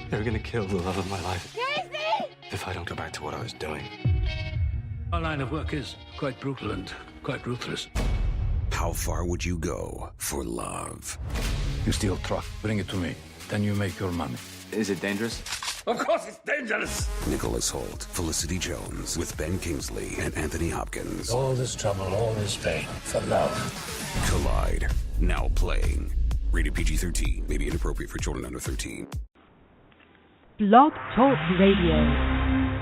They're gonna kill the love of my life. Casey! If I don't go back to what I was doing. Our line of work is quite brutal and quite ruthless. How far would you go for love? You steal truck, bring it to me. Then you make your money. Is it dangerous? Of course it's dangerous! Nicholas Hoult, Felicity Jones, with Ben Kingsley and Anthony Hopkins. All this trouble, all this pain, for love. Collide, now playing. Rated PG-13, may be inappropriate for children under 13. Blog Talk Radio.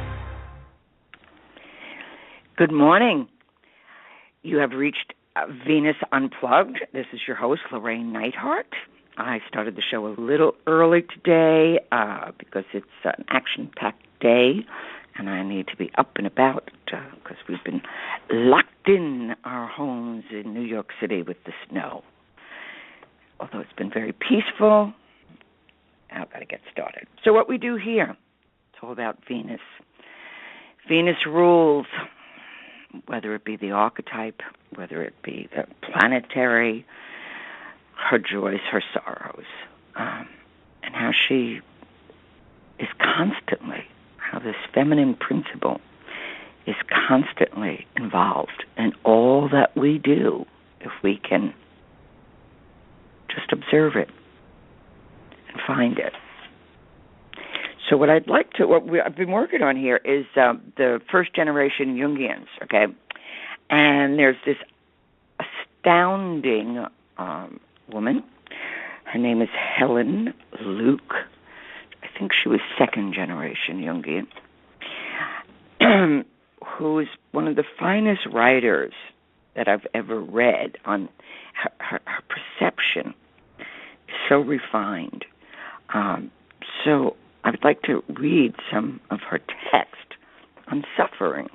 Good morning. You have reached Venus Unplugged. This is your host, Llorraine Neithardt. I started the show a little early today because it's an action-packed day, and I need to be up and about because we've been locked in our homes in New York City with the snow. Although it's been very peaceful, I've got to get started. So what we do here, it's all about Venus. Venus rules, whether it be the archetype, whether it be the planetary, her joys, her sorrows, and how she is constantly, how this feminine principle is constantly involved in all that we do if we can just observe it and find it. So what I'd like to, I've been working on here is the first generation Jungians, okay? And there's this astounding woman. Her name is Helen Luke. I think she was second generation Jungian, who is one of the finest writers that I've ever read. On her perception is so refined. So I would like to read some of her text on suffering,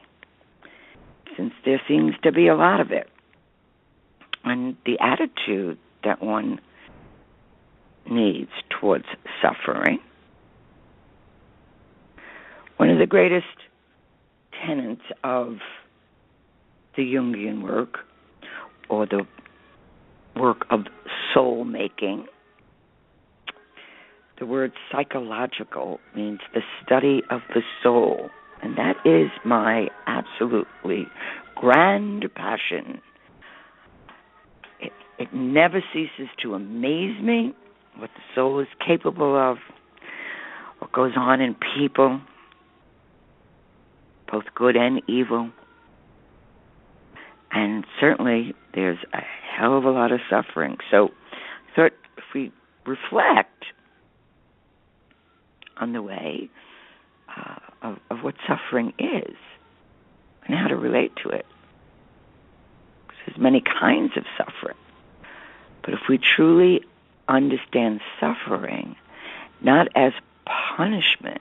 since there seems to be a lot of it, and the attitude that one needs towards suffering. One of the greatest tenets of the Jungian work, or the work of soul making, the word psychological means the study of the soul, and that is my absolutely grand passion. It never ceases to amaze me what the soul is capable of, what goes on in people, both good and evil. And certainly there's a hell of a lot of suffering. So I thought if we reflect on the way of what suffering is and how to relate to it. Because there's many kinds of suffering. But if we truly understand suffering, not as punishment,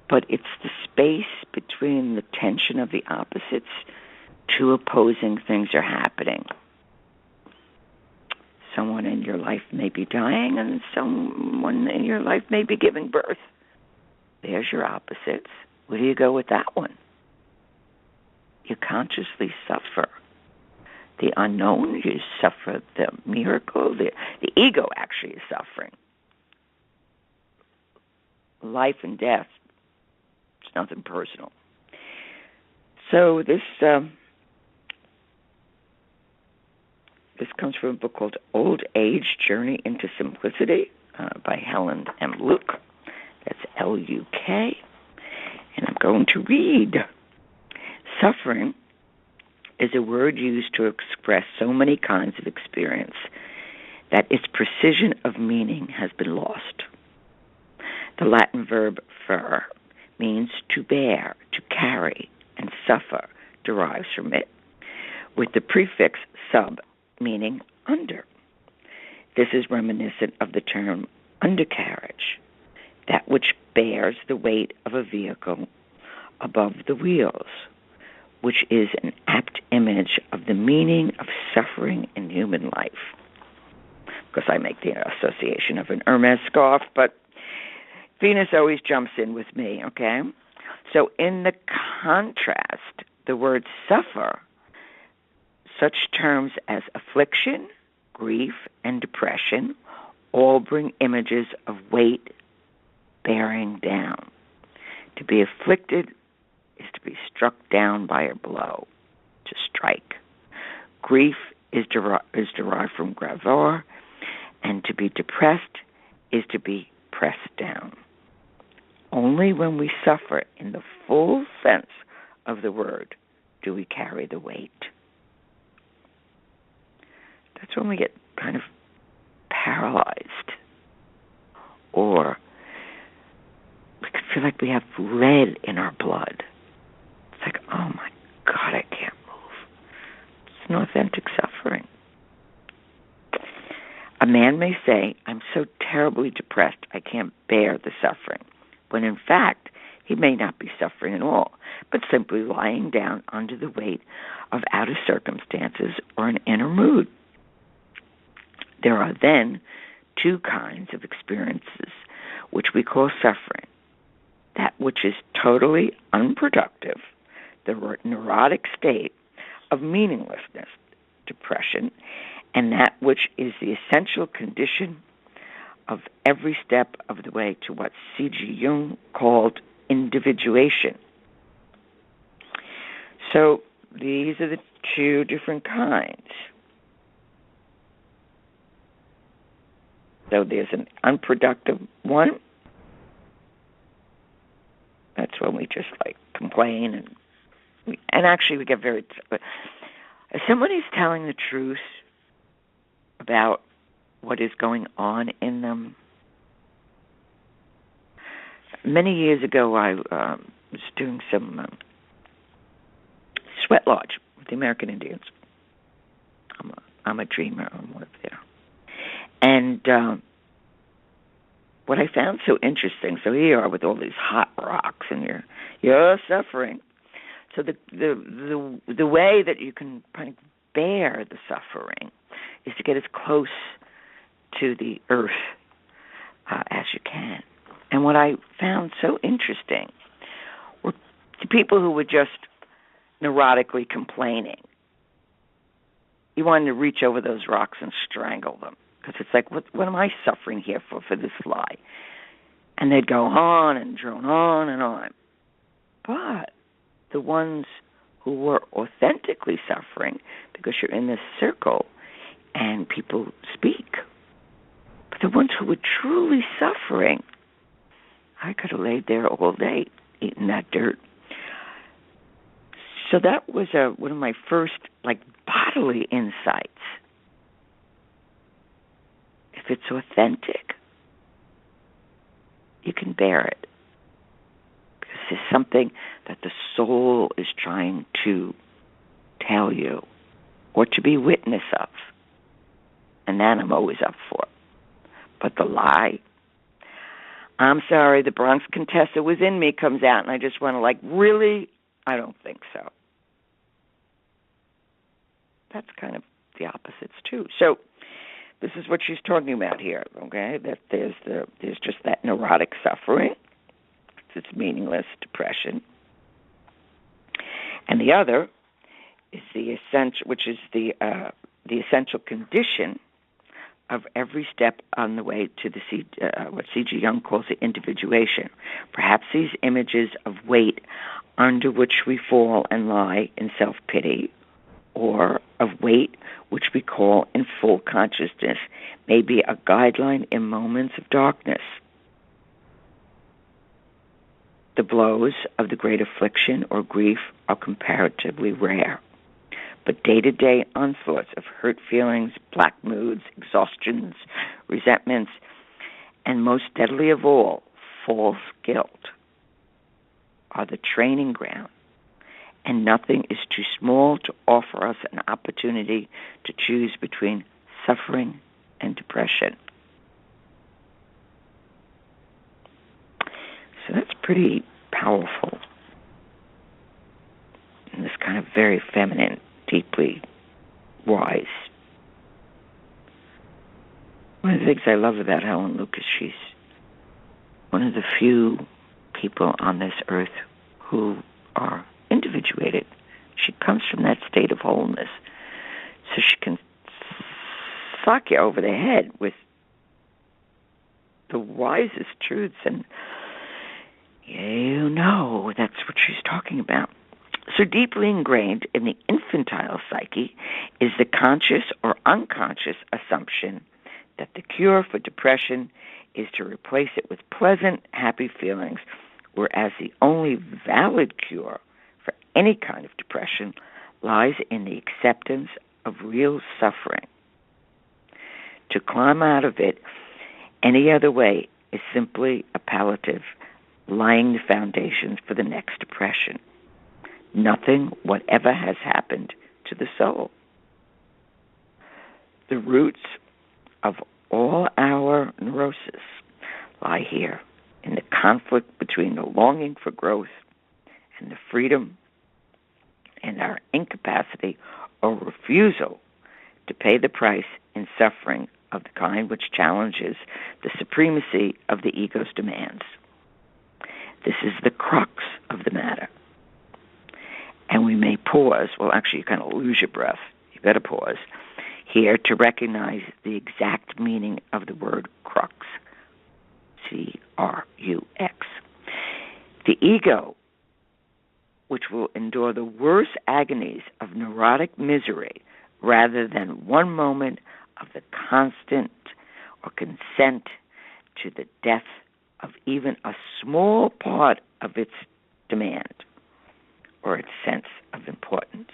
but it's the space between the tension of the opposites, two opposing things are happening. Someone in your life may be dying, and someone in your life may be giving birth. There's your opposites. Where do you go with that one? You consciously suffer the unknown, you suffer the miracle, the ego actually is suffering. Life and death, it's nothing personal. So this comes from a book called Old Age Journey into Simplicity by Helen M. Luke. That's L-U-K. And I'm going to read. Suffering is a word used to express so many kinds of experience that its precision of meaning has been lost. The Latin verb fer means to bear, to carry, and suffer derives from it, with the prefix sub meaning under. This is reminiscent of the term undercarriage, that which bears the weight of a vehicle above the wheels, which is an apt image of the meaning of suffering in human life. Because I make the association of an Hermes scarf, but Venus always jumps in with me, okay? So in the contrast, the word suffer, such terms as affliction, grief, and depression all bring images of weight bearing down. To be afflicted is to be struck down by a blow, to strike. Grief is derived from gravor, and to be depressed is to be pressed down. Only when we suffer in the full sense of the word do we carry the weight. That's when we get kind of paralyzed, or we could feel like we have lead in our blood. It's like, oh my God, I can't move. It's an authentic suffering. A man may say, I'm so terribly depressed, I can't bear the suffering, when in fact, he may not be suffering at all, but simply lying down under the weight of outer circumstances or an inner mood. There are then two kinds of experiences which we call suffering. That which is totally unproductive, the neurotic state of meaninglessness, depression, and that which is the essential condition of every step of the way to what C.G. Jung called individuation. So these are the two different kinds. So there's an unproductive one. That's when we just complain and actually we get very. If somebody's telling the truth about what is going on in them. Many years ago, I was doing some sweat lodge with the American Indians. I'm a dreamer. I live there. And what I found so interesting, so here you are with all these hot rocks, and you're suffering. So the way that you can kind of bear the suffering is to get as close to the earth as you can. And what I found so interesting were the people who were just neurotically complaining. You wanted to reach over those rocks and strangle them, because it's like, what am I suffering here for this lie? And they'd go on and drone on and on. But the ones who were authentically suffering, because you're in this circle and people speak, but the ones who were truly suffering, I could have laid there all day eating that dirt. So that was one of my first bodily insights. If it's authentic, you can bear it. Because it's something that the soul is trying to tell you or to be witness of. And that I'm always up for. But the lie, I'm sorry, the Bronx Contessa was in me comes out, and I just want to really? I don't think so. That's kind of the opposites too. So this is what she's talking about here, okay? That there's just that neurotic suffering. It's meaningless depression. And the other is the essential, which is the essential condition of every step on the way to what C.G. Jung calls the individuation. Perhaps these images of weight under which we fall and lie in self-pity, or of weight which we call in full consciousness, may be a guideline in moments of darkness. The blows of the great affliction or grief are comparatively rare. But day-to-day onslaughts of hurt feelings, black moods, exhaustions, resentments, and most deadly of all, false guilt, are the training ground. And nothing is too small to offer us an opportunity to choose between suffering and depression. So that's pretty powerful. And this kind of very feminine, deeply wise. One of the things I love about Helen Lucas, she's one of the few people on this earth who are individuated. She comes from that state of wholeness. So she can sock you over the head with the wisest truths, and you know that's what she's talking about. So deeply ingrained in the infantile psyche is the conscious or unconscious assumption that the cure for depression is to replace it with pleasant, happy feelings, whereas the only valid cure for any kind of depression lies in the acceptance of real suffering. To climb out of it any other way is simply a palliative, laying the foundations for the next depression. Nothing whatever has happened to the soul. The roots of all our neurosis lie here in the conflict between the longing for growth and the freedom and our incapacity or refusal to pay the price in suffering of the kind which challenges the supremacy of the ego's demands. This is the crux of the matter. And we may pause, well, actually you kind of lose your breath, you better pause, here to recognize the exact meaning of the word crux, C-R-U-X. The ego, which will endure the worst agonies of neurotic misery rather than one moment of the constant or consent to the death of even a small part of its demand or its sense of importance.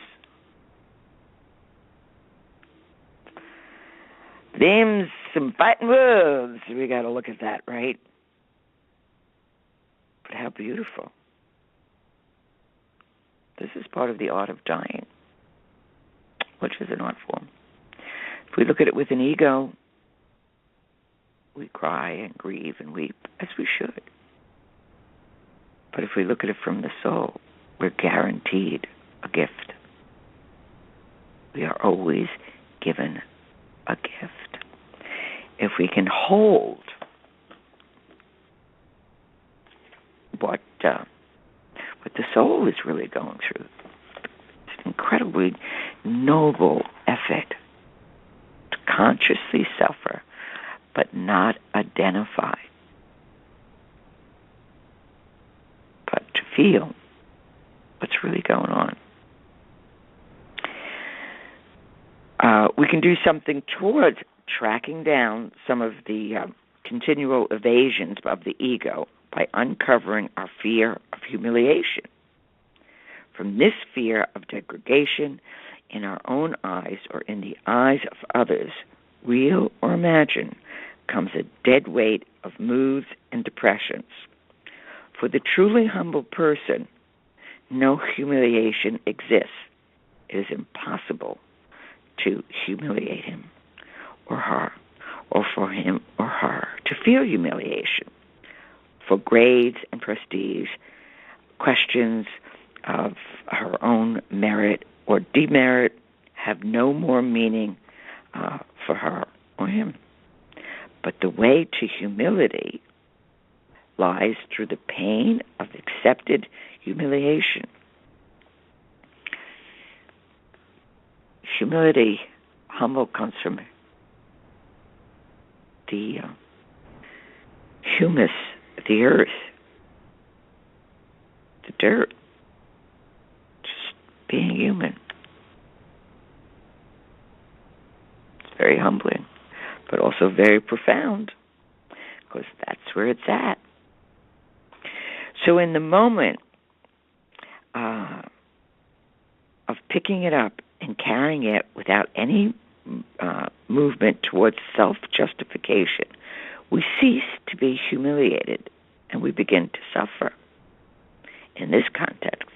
Them's some fighting words. We got to look at that, right? But how beautiful. This is part of the art of dying, which is an art form. If we look at it with an ego, we cry and grieve and weep, as we should. But if we look at it from the soul, we're guaranteed a gift. We are always given a gift. If we can hold what the soul is really going through, it's an incredibly noble effort to consciously suffer but not identify, but to feel what's really going on. We can do something towards tracking down some of the continual evasions of the ego by uncovering our fear of humiliation. From this fear of degradation in our own eyes or in the eyes of others, real or imagined, comes a dead weight of moods and depressions. For the truly humble person, no humiliation exists. It is impossible to humiliate him or her, or for him or her to feel humiliation. For grades and prestige, questions of her own merit or demerit have no more meaning for her or him. But the way to humility lies through the pain of accepted humiliation. Humility, humble, comes from the humus, the earth, the dirt, just being human. It's very humbling, but also very profound, because that's where it's at. So in the moment of picking it up and carrying it without any movement towards self-justification, we cease to be humiliated and we begin to suffer. In this context,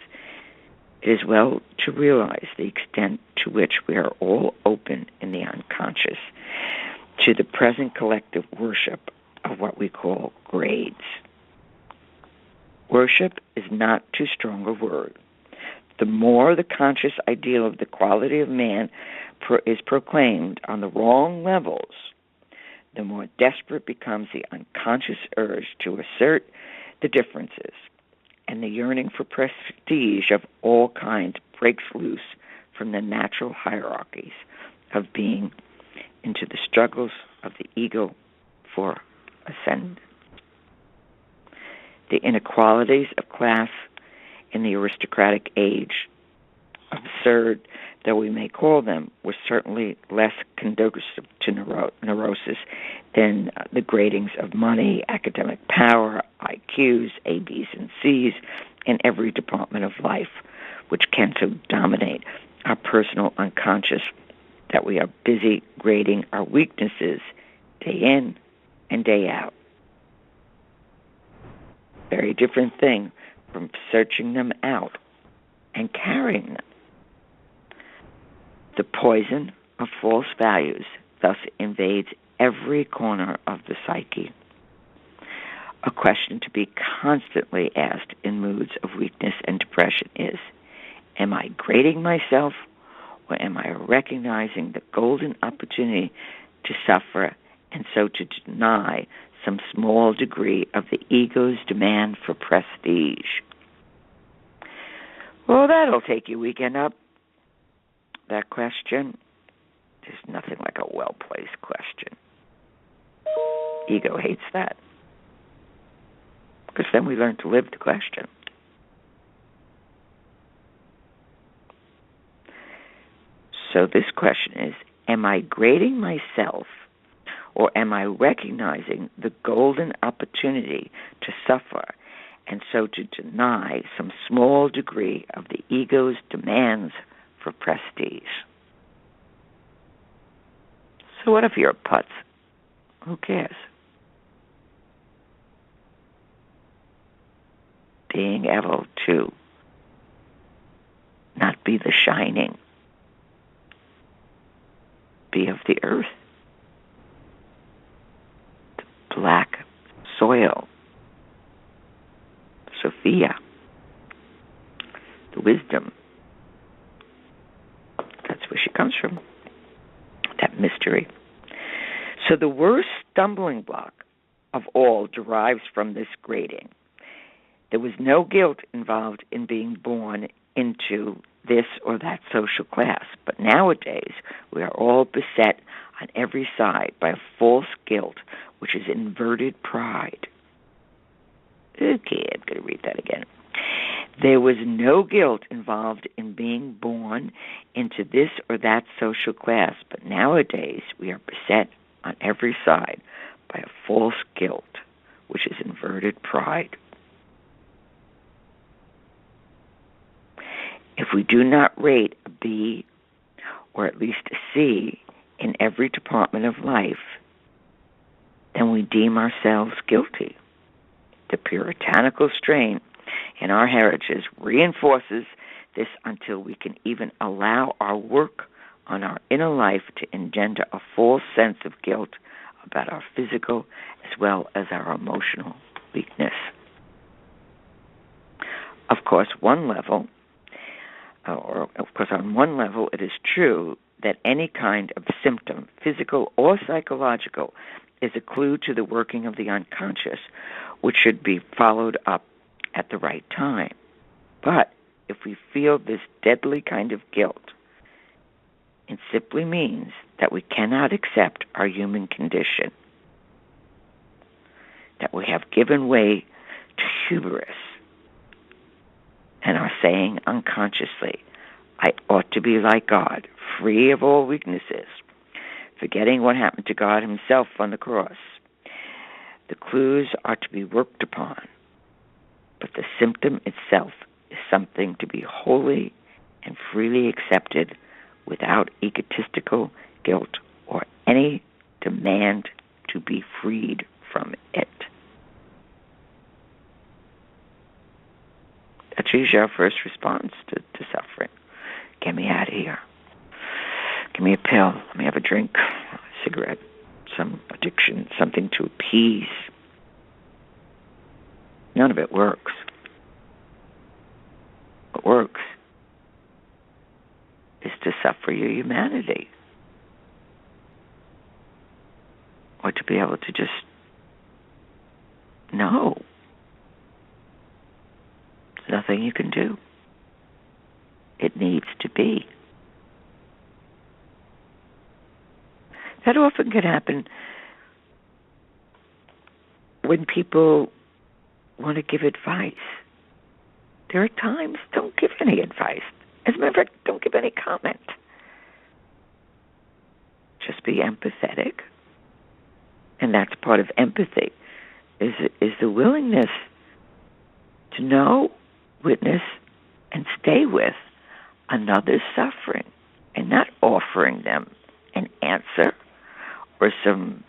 it is well to realize the extent to which we are all open in the unconscious to the present collective worship of what we call grades. Worship is not too strong a word. The more the conscious ideal of the quality of man is proclaimed on the wrong levels, the more desperate becomes the unconscious urge to assert the differences, and the yearning for prestige of all kinds breaks loose from the natural hierarchies of being into the struggles of the ego for ascend. The inequalities of class in the aristocratic age, absurd though we may call them, were certainly less conducive to neurosis than the gradings of money, academic power, IQs, A, Bs, and Cs in every department of life, which can so dominate our personal unconscious that we are busy grading our weaknesses day in and day out. Very different thing from searching them out and carrying them. The poison of false values thus invades every corner of the psyche. A question to be constantly asked in moods of weakness and depression is, am I grading myself, or am I recognizing the golden opportunity to suffer and so to deny some small degree of the ego's demand for prestige? Well, that'll take your weekend up. That question, there's nothing like a well-placed question. Ego hates that, because then we learn to live the question. So this question is, am I grading myself, or am I recognizing the golden opportunity to suffer and so to deny some small degree of the ego's demands for prestige? So what if you're a putz? Who cares? Being able to not be the shining, be of the earth, the black soil, Sophia, the wisdom. That's where she comes from, that mystery. So the worst stumbling block of all derives from this grading. There was no guilt involved in being born into this or that social class, but nowadays we are all beset on every side by a false guilt, which is inverted pride. Okay, I'm going to read that again. There was no guilt involved in being born into this or that social class, but nowadays we are beset on every side by a false guilt, which is inverted pride. If we do not rate a B or at least a C in every department of life, then we deem ourselves guilty. The puritanical strain in our heritage reinforces this until we can even allow our work on our inner life to engender a false sense of guilt about our physical as well as our emotional weakness. Of course, on one level, it is true that any kind of symptom, physical or psychological, is a clue to the working of the unconscious, which should be followed up at the right time. But if we feel this deadly kind of guilt, it simply means that we cannot accept our human condition, that we have given way to hubris and are saying unconsciously, I ought to be like God, free of all weaknesses, forgetting what happened to God himself on the cross. The clues are to be worked upon, but the symptom itself is something to be wholly and freely accepted without egotistical guilt or any demand to be freed from it. That's usually our first response to suffering. Get me out of here. Give me a pill. Let me have a drink, a cigarette, some addiction, something to appease. None of it works. What works is to suffer your humanity, or to be able to just know there's nothing you can do. It needs to be. That often can happen when people want to give advice, there are times don't give any advice. As a matter of fact, don't give any comment. Just be empathetic. And that's part of empathy, is the willingness to know, witness, and stay with another's suffering and not offering them an answer or some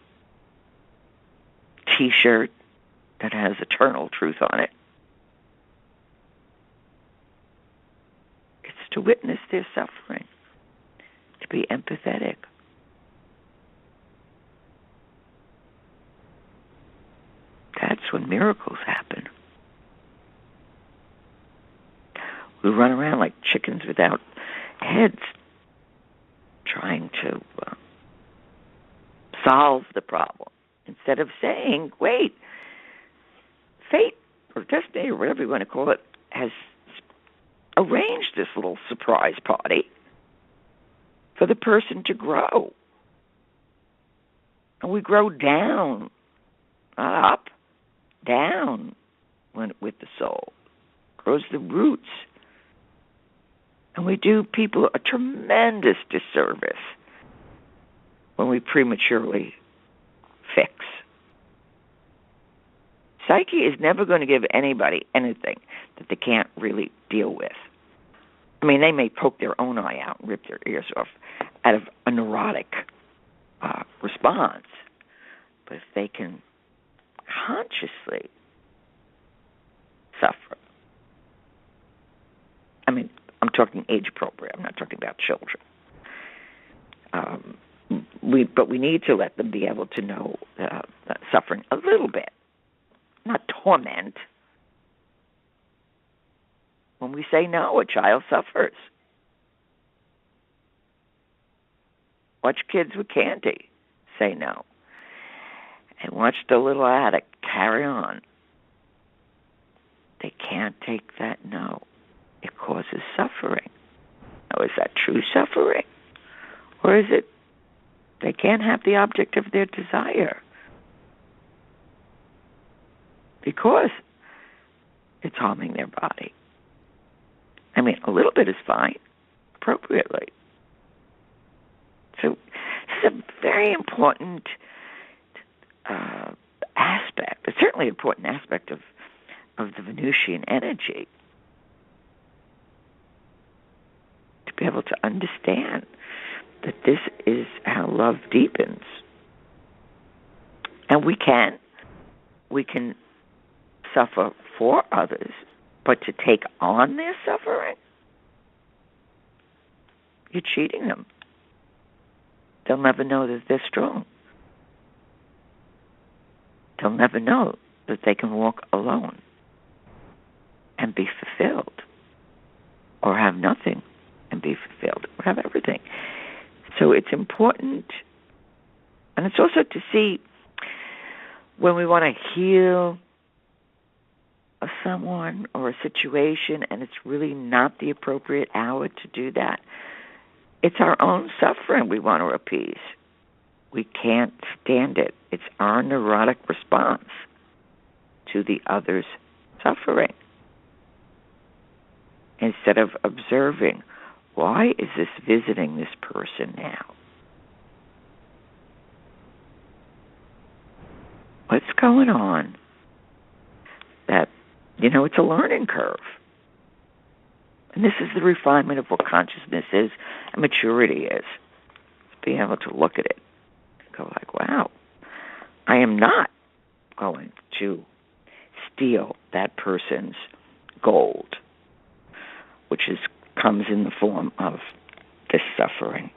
T-shirt that has eternal truth on it. It's to witness their suffering, to be empathetic. That's when miracles happen. We run around like chickens without heads, trying to solve the problem, instead of saying, wait, fate or destiny or whatever you want to call it has arranged this little surprise party for the person to grow. And we grow down, not up, down with the soul. Grows the roots. And we do people a tremendous disservice when we prematurely fix. Psyche is never going to give anybody anything that they can't really deal with. I mean, they may poke their own eye out and rip their ears off out of a neurotic response. But if they can consciously suffer, I mean, I'm talking age appropriate. I'm not talking about children. But we need to let them be able to know suffering a little bit, not torment. When we say no, a child suffers. Watch kids with candy say no. And watch the little addict carry on. They can't take that no. It causes suffering. Now, is that true suffering? Or is it they can't have the object of their desire because it's harming their body? I mean, a little bit is fine, appropriately. So this is a very important aspect. It's certainly an important aspect of the Venusian energy, to be able to understand that this is how love deepens. And we can suffer for others, but to take on their suffering, you're cheating them. They'll never know that they're strong. They'll never know that they can walk alone and be fulfilled, or have nothing and be fulfilled, or have everything. So it's important, and it's also to see when we want to heal someone or a situation and it's really not the appropriate hour to do that. It's our own suffering we want to appease. We can't stand it. It's our neurotic response to the other's suffering. Instead of observing, why is this visiting this person now? What's going on? That, it's a learning curve. And this is the refinement of what consciousness is and maturity is. Being able to look at it and go like, wow, I am not going to steal that person's gold, which comes in the form of this suffering.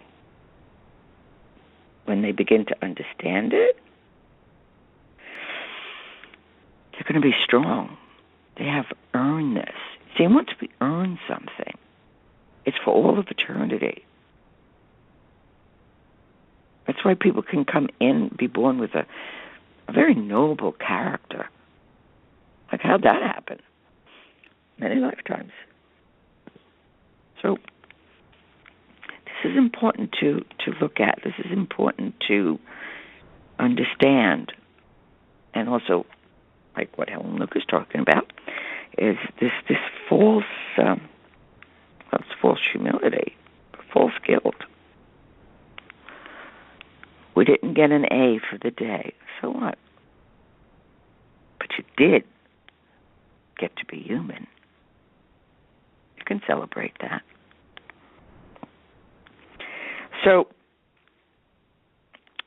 When they begin to understand it, they're going to be strong. They have earned this. See, once we earn something, it's for all of eternity. That's why people can come in, be born with a very noble character. Like, how'd that happen? Many lifetimes. So this is important to look at. This is important to understand and also like what Helen Luke is talking about, is this false, it's false humility, false guilt. We didn't get an A for the day. So what? But you did get to be human. You can celebrate that. So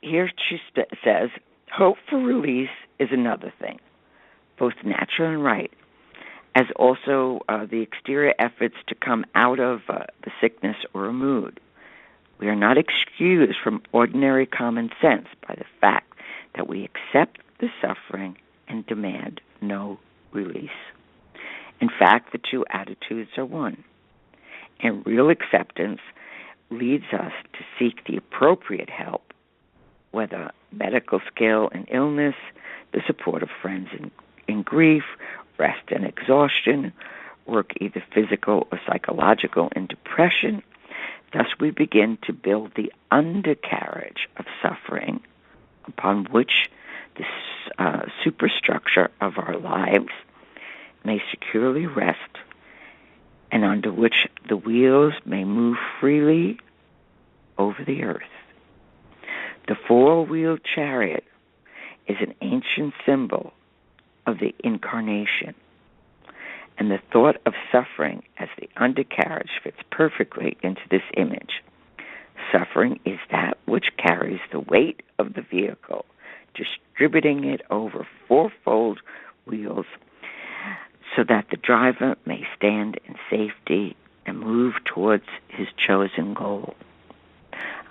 here she says, hope for release is another thing, both natural and right, as also the exterior efforts to come out of the sickness or a mood. We are not excused from ordinary common sense by the fact that we accept the suffering and demand no release. In fact, the two attitudes are one. And real acceptance leads us to seek the appropriate help, whether medical skill in illness, the support of friends in grief, rest and exhaustion, work either physical or psychological in depression. Thus we begin to build the undercarriage of suffering upon which the superstructure of our lives may securely rest, and under which the wheels may move freely over the earth. The four-wheeled chariot is an ancient symbol of the incarnation, and the thought of suffering as the undercarriage fits perfectly into this image. Suffering is that which carries the weight of the vehicle, distributing it over fourfold wheels so that the driver may stand in safety and move towards his chosen goal.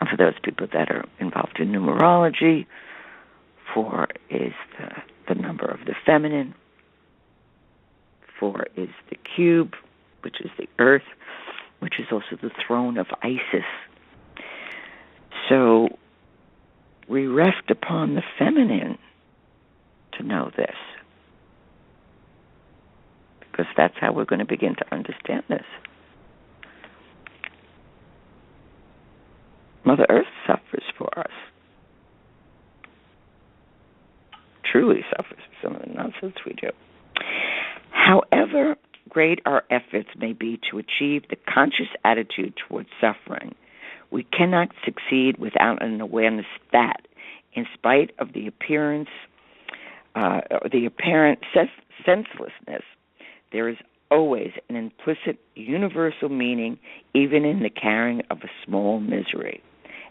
And for those people that are involved in numerology, 4 is the number of the feminine. 4 is the cube, which is the earth, which is also the throne of Isis. So we rest upon the feminine to know this, because that's how we're going to begin to understand this. Mother Earth suffers for us. Truly suffers for some of the nonsense we do. However great our efforts may be to achieve the conscious attitude towards suffering, we cannot succeed without an awareness that, in spite of the apparent senselessness, there is always an implicit universal meaning, even in the carrying of a small misery.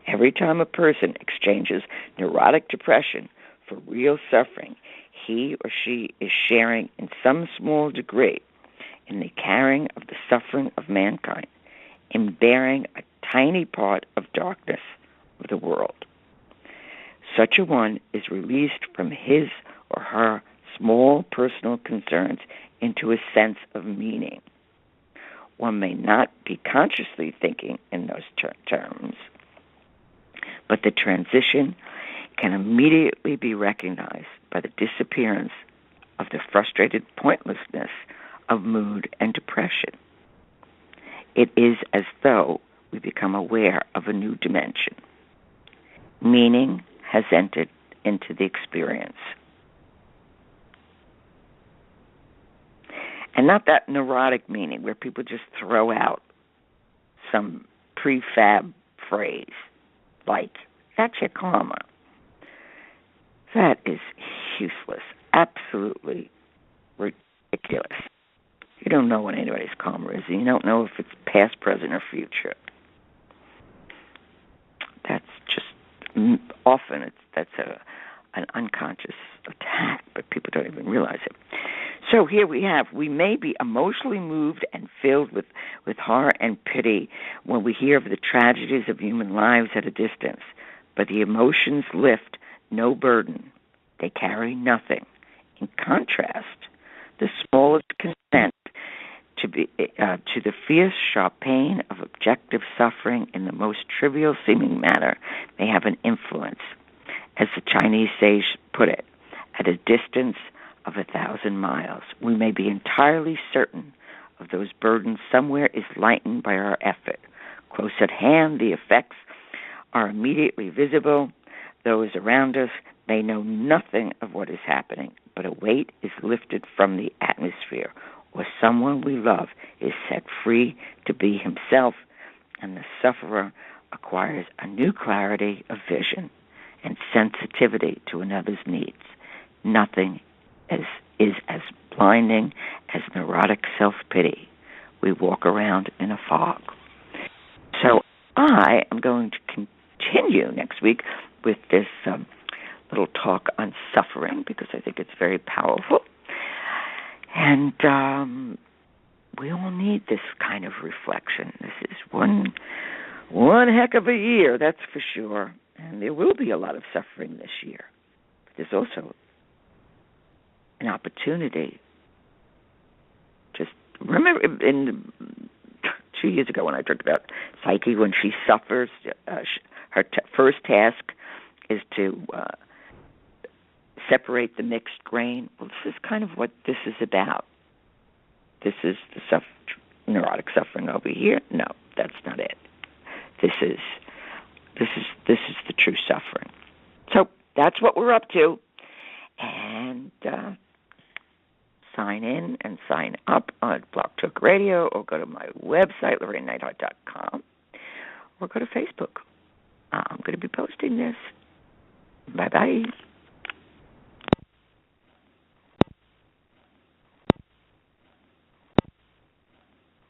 Every time a person exchanges neurotic depression for real suffering, he or she is sharing in some small degree in the carrying of the suffering of mankind, in bearing a tiny part of darkness of the world. Such a one is released from his or her small personal concerns into a sense of meaning. One may not be consciously thinking in those terms, but the transition can immediately be recognized by the disappearance of the frustrated pointlessness of mood and depression. It is as though we become aware of a new dimension. Meaning has entered into the experience. And not that neurotic meaning where people just throw out some prefab phrase like, that's your karma. That is useless, absolutely ridiculous. You don't know what anybody's karma is, and you don't know if it's past, present, or future. That's just often that's an unconscious attack, but people don't even realize it. So here we may be emotionally moved and filled with horror and pity when we hear of the tragedies of human lives at a distance, but the emotions lift no burden. They carry nothing. In contrast, the smallest consent to the fierce, sharp pain of objective suffering in the most trivial seeming matter may have an influence. As the Chinese sage put it, at a distance of 1,000 miles, we may be entirely certain of those burdens somewhere is lightened by our effort. Close at hand, the effects are immediately visible. Those around us They know nothing of what is happening, but a weight is lifted from the atmosphere, or someone we love is set free to be himself, and the sufferer acquires a new clarity of vision and sensitivity to another's needs. Nothing is as blinding as neurotic self-pity. We walk around in a fog. So I am going to continue next week with this little talk on suffering, because I think it's very powerful. And we all need this kind of reflection. This is one heck of a year, that's for sure. And there will be a lot of suffering this year. But there's also an opportunity. Just remember, 2 years ago when I talked about Psyche, when she suffers, her first task is to separate the mixed grain. Well, this is kind of what this is about. This is the neurotic suffering over here. No, that's not it. This is the true suffering. So that's what we're up to. And sign in and sign up on Blog Talk Radio, or go to my website, LloRaineNeithardt.com, or go to Facebook. I'm going to be posting this. Bye-bye.